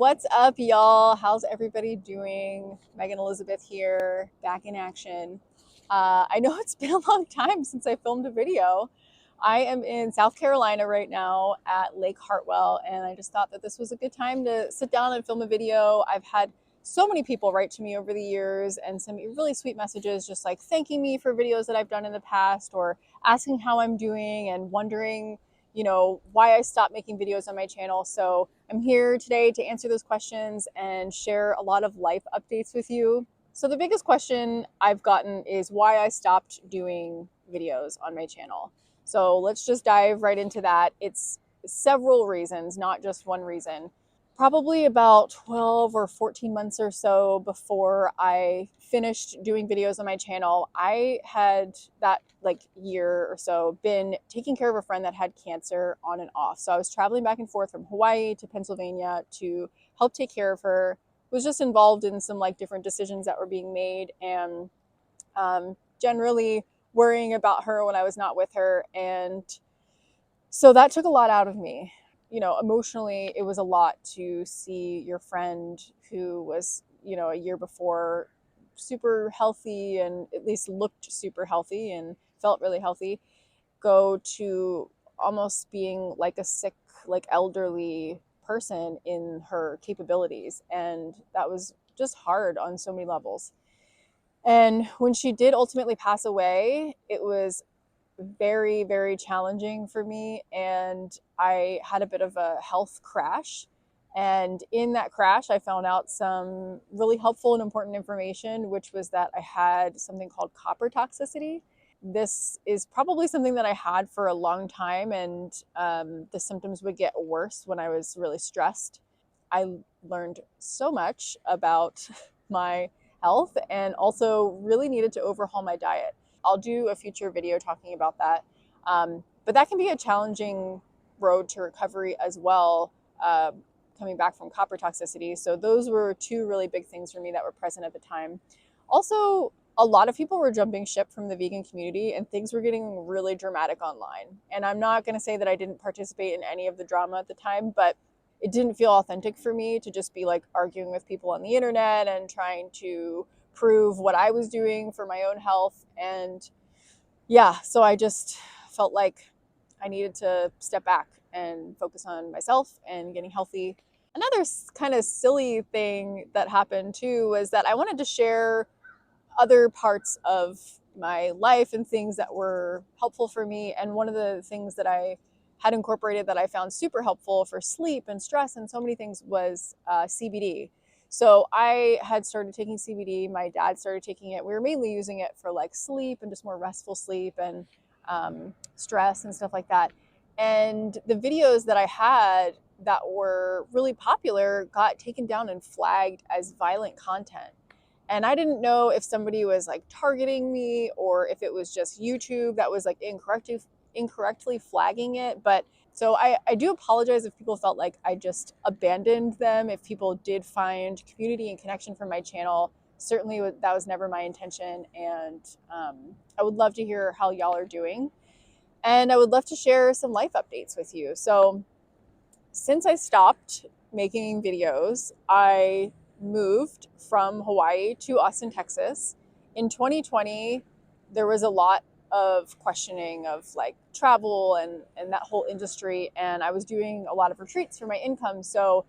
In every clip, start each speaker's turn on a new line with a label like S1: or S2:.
S1: What's up, y'all? How's everybody doing? Megan Elizabeth here, back in action. I know it's been a long time since I filmed a video. I am in South Carolina right now at Lake Hartwell, and I just thought that this was a good time to sit down and film a video. I've had so many people write to me over the years and send me really sweet messages, just like thanking me for videos that I've done in the past or asking how I'm doing and wondering why I stopped making videos on my channel. So I'm here today to answer those questions and share a lot of life updates with you. So the biggest question I've gotten is why I stopped doing videos on my channel. So let's just dive right into that. It's several reasons, not just one reason. Probably about 12 or 14 months or so before I finished doing videos on my channel, I had that year or so been taking care of a friend that had cancer on and off. So I was traveling back and forth from Hawaii to Pennsylvania to help take care of her. Was just involved in some different decisions that were being made, and generally worrying about her when I was not with her. And so that took a lot out of me. Emotionally, it was a lot to see your friend who was, a year before super healthy, and at least looked super healthy and felt really healthy, go to almost being like a sick, elderly person in her capabilities. And that was just hard on so many levels. And when she did ultimately pass away, it was very, very challenging for me. And I had a bit of a health crash. And in that crash, I found out some really helpful and important information, which was that I had something called copper toxicity. This is probably something that I had for a long time, and the symptoms would get worse when I was really stressed. I learned so much about my health and also really needed to overhaul my diet. I'll do a future video talking about that. But that can be a challenging road to recovery as well, coming back from copper toxicity. So those were two really big things for me that were present at the time. Also, a lot of people were jumping ship from the vegan community, and things were getting really dramatic online. And I'm not going to say that I didn't participate in any of the drama at the time, but it didn't feel authentic for me to just be arguing with people on the internet and trying to prove what I was doing for my own health. And yeah, so I just felt like I needed to step back and focus on myself and getting healthy. Another kind of silly thing that happened too was that I wanted to share other parts of my life and things that were helpful for me. And one of the things that I had incorporated that I found super helpful for sleep and stress and so many things was CBD. So I had started taking CBD. My dad started taking it. We were mainly using it for sleep and just more restful sleep and stress and stuff like that. And the videos that I had that were really popular got taken down and flagged as violent content. And I didn't know if somebody was targeting me or if it was just YouTube that was incorrectly flagging it. But so I do apologize if people felt like I just abandoned them. If people did find community and connection from my channel, certainly that was never my intention. And I would love to hear how y'all are doing. And I would love to share some life updates with you. So since I stopped making videos, I moved from Hawaii to Austin, Texas. In 2020, there was a lot of questioning of travel and that whole industry. And I was doing a lot of retreats for my income. So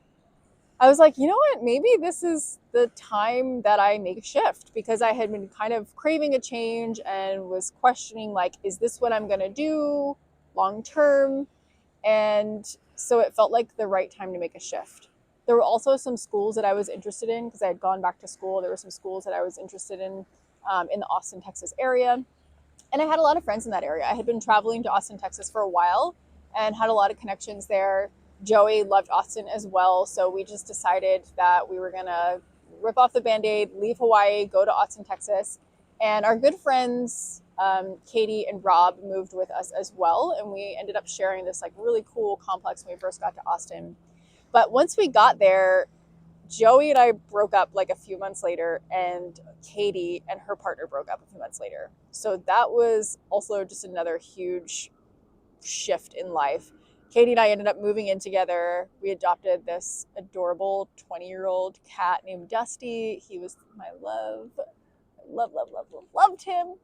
S1: I was like, you know what, maybe this is the time that I make a shift, because I had been kind of craving a change and was questioning, is this what I'm going to do long term? And so it felt like the right time to make a shift. There were also some schools that I was interested in because I had gone back to school. There were some schools that I was interested in the Austin, Texas area. And I had a lot of friends in that area. I had been traveling to Austin, Texas for a while and had a lot of connections there. Joey loved Austin as well. So we just decided that we were going to rip off the Band-Aid, leave Hawaii, go to Austin, Texas. And our good friends, Katie and Rob, moved with us as well. And we ended up sharing this really cool complex when we first got to Austin. But once we got there, Joey and I broke up a few months later, and Katie and her partner broke up a few months later. So that was also just another huge shift in life. Katie and I ended up moving in together. We adopted this adorable 20-year-old cat named Dusty. He was my love. Loved him.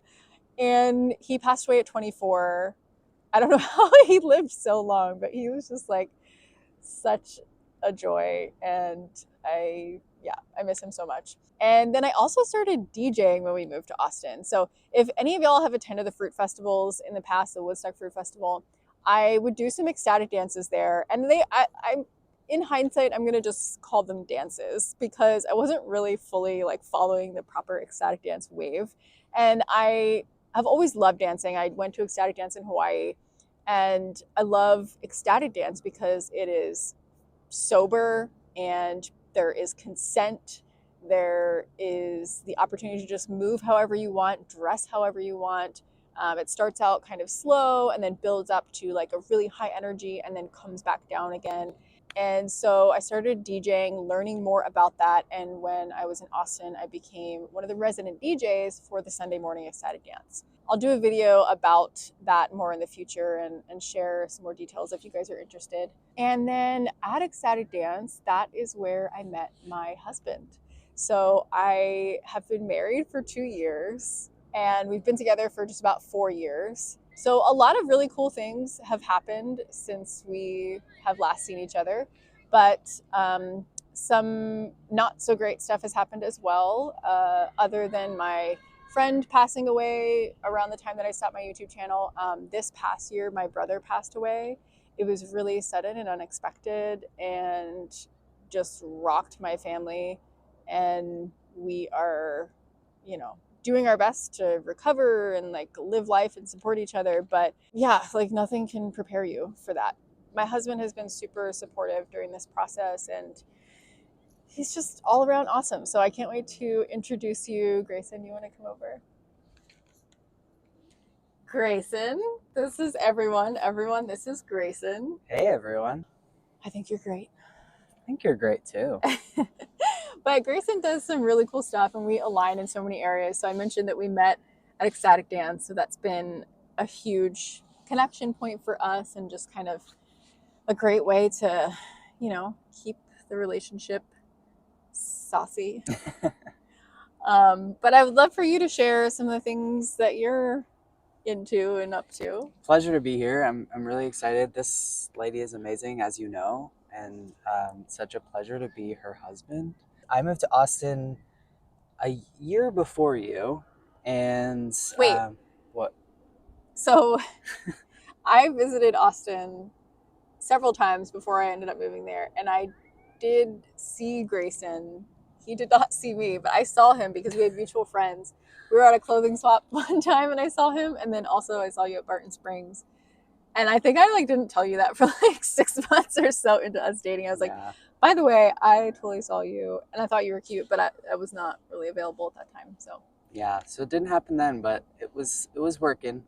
S1: And he passed away at 24. I don't know how he lived so long, but he was just like such a joy. And I miss him so much. And then I also started DJing when we moved to Austin. So if any of y'all have attended the fruit festivals in the past, the Woodstock Fruit Festival, I would do some ecstatic dances there. And I'm in hindsight, I'm gonna just call them dances because I wasn't really fully like following the proper ecstatic dance wave. And I have always loved dancing. I went to ecstatic dance in Hawaii, and I love ecstatic dance because it is sober and there is consent. There is the opportunity to just move however you want, dress however you want. It starts out kind of slow and then builds up to like a really high energy and then comes back down again. And so I started DJing, learning more about that. And when I was in Austin, I became one of the resident DJs for the Sunday morning ecstatic dance. I'll do a video about that more in the future and share some more details if you guys are interested. And then at ecstatic dance, that is where I met my husband. So I have been married for 2 years and we've been together for just about 4 years. So a lot of really cool things have happened since we have last seen each other, but some not so great stuff has happened as well, other than my friend passing away around the time that I stopped my YouTube channel. This past year, my brother passed away. It was really sudden and unexpected and just rocked my family. And we are, doing our best to recover and like live life and support each other. But yeah, like nothing can prepare you for that. My husband has been super supportive during this process and he's just all around awesome. So I can't wait to introduce you. Grayson, you want to come over? Grayson, this is everyone. Everyone, this is Grayson.
S2: Hey, everyone.
S1: I think you're great.
S2: I think you're great too.
S1: But Grayson does some really cool stuff and we align in so many areas. So I mentioned that we met at ecstatic dance. So that's been a huge connection point for us and just kind of a great way to, keep the relationship saucy. But I would love for you to share some of the things that you're into and up to.
S2: Pleasure to be here. I'm really excited. This lady is amazing, as you know, and such a pleasure to be her husband. I moved to Austin a year before you, and
S1: Wait.
S2: What?
S1: So I visited Austin several times before I ended up moving there, and I did see Grayson. He did not see me, but I saw him because we had mutual friends. We were at a clothing swap one time and I saw him, and then also I saw you at Barton Springs. And I think I didn't tell you that for 6 months or so into us dating. I was like, by the way, I totally saw you and I thought you were cute, but I was not really available at that time. So
S2: yeah, so it didn't happen then, but it was working.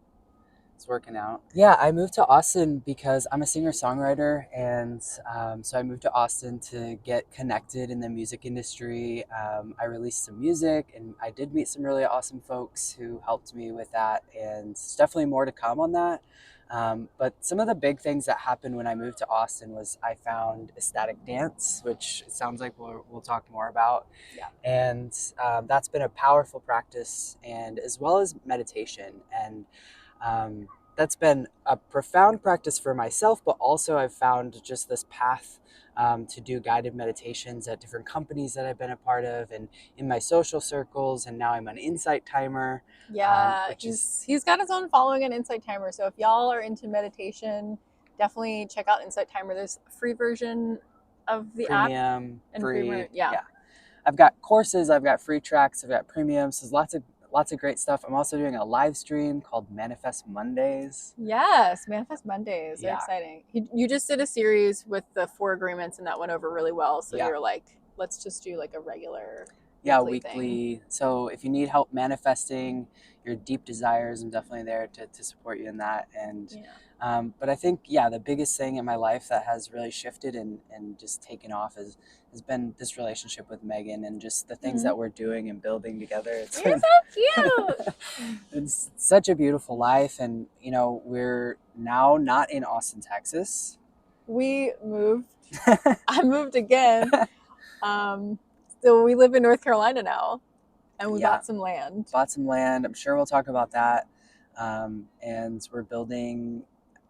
S2: It's working out. Yeah, I moved to Austin because I'm a singer-songwriter, and so I moved to Austin to get connected in the music industry. I released some music, and I did meet some really awesome folks who helped me with that, and there's definitely more to come on that. But some of the big things that happened when I moved to Austin was I found ecstatic dance, which it sounds like we'll talk more about.
S1: Yeah.
S2: And that's been a powerful practice, and as well as meditation. And that's been a profound practice for myself, but also I've found just this path to do guided meditations at different companies that I've been a part of and in my social circles. And now I'm an Insight Timer.
S1: Yeah, he's got his own following on Insight Timer. So if y'all are into meditation, definitely check out Insight Timer. There's a free version of the
S2: premium,
S1: app.
S2: free.
S1: Yeah.
S2: I've got courses, I've got free tracks, I've got premiums. So there's lots of great stuff. I'm also doing a live stream called Manifest Mondays.
S1: Yes, Manifest Mondays. They're
S2: Yeah.
S1: exciting. You just did a series with the 4 agreements and that went over really well. So
S2: Yeah.
S1: you're like, let's just do like a regular
S2: weekly. So if you need help manifesting your deep desires, I'm definitely there to support you in that. And but I think the biggest thing in my life that has really shifted and just taken off has been this relationship with Megan and just the things that we're doing and building together.
S1: You're so cute.
S2: It's such a beautiful life, and we're now not in Austin, Texas.
S1: we moved. I moved again. So we live in North Carolina now, and we
S2: Yeah.
S1: bought some land.
S2: Bought some land. I'm sure we'll talk about that. And we're building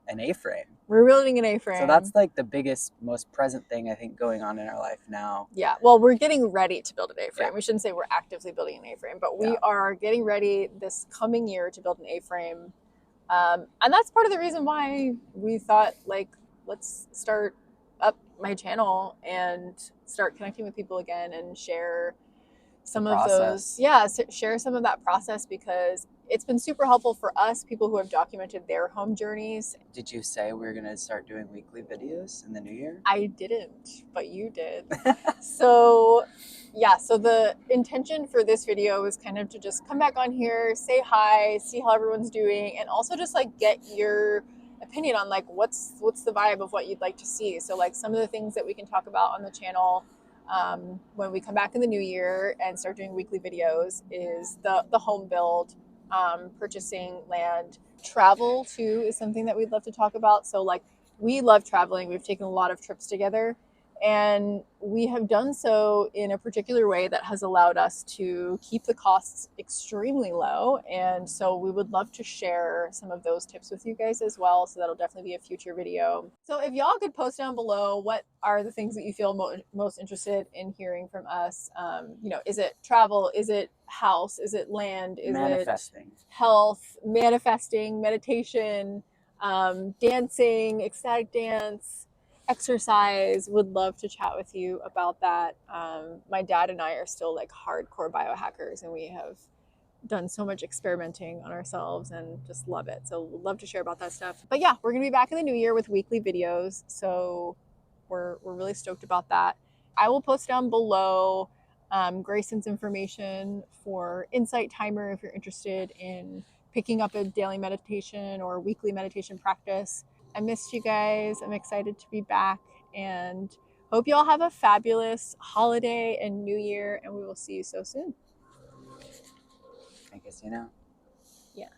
S2: an A-frame.
S1: We're building an A-frame.
S2: So that's like the biggest, most present thing I think going on in our life now.
S1: Yeah. Well, we're getting ready to build an A-frame.
S2: Yeah.
S1: We shouldn't say we're actively building an A-frame, but we
S2: Yeah.
S1: are getting ready this coming year to build an A-frame. And that's part of the reason why we thought, like, let's start up my channel and start connecting with people again and share some of those, share some of that process, because it's been super helpful for us, people who have documented their home journeys.
S2: Did you say we were going to start doing weekly videos in the new year?
S1: I didn't, but you did. So the intention for this video is kind of to just come back on here, say hi, see how everyone's doing, and also just like get your opinion on like what's the vibe of what you'd like to see. So like some of the things that we can talk about on the channel when we come back in the new year and start doing weekly videos is the home build, purchasing land. Travel too is something that we'd love to talk about. So like we love traveling. We've taken a lot of trips together, and we have done so in a particular way that has allowed us to keep the costs extremely low. And so we would love to share some of those tips with you guys as well. So that'll definitely be a future video. So if y'all could post down below, what are the things that you feel most interested in hearing from us? Is it travel? Is it house? Is it land? Is
S2: manifesting.
S1: it health? Manifesting, meditation, dancing, ecstatic dance, exercise. Would love to chat with you about that. My dad and I are still like hardcore biohackers, and we have done so much experimenting on ourselves and just love it. So would love to share about that stuff. But yeah, we're gonna be back in the new year with weekly videos, so we're really stoked about that. I will post down below Grayson's information for Insight Timer if you're interested in picking up a daily meditation or weekly meditation practice. I missed you guys. I'm excited to be back, and hope you all have a fabulous holiday and new year, and we will see you so soon.
S2: I guess you know.
S1: Yeah.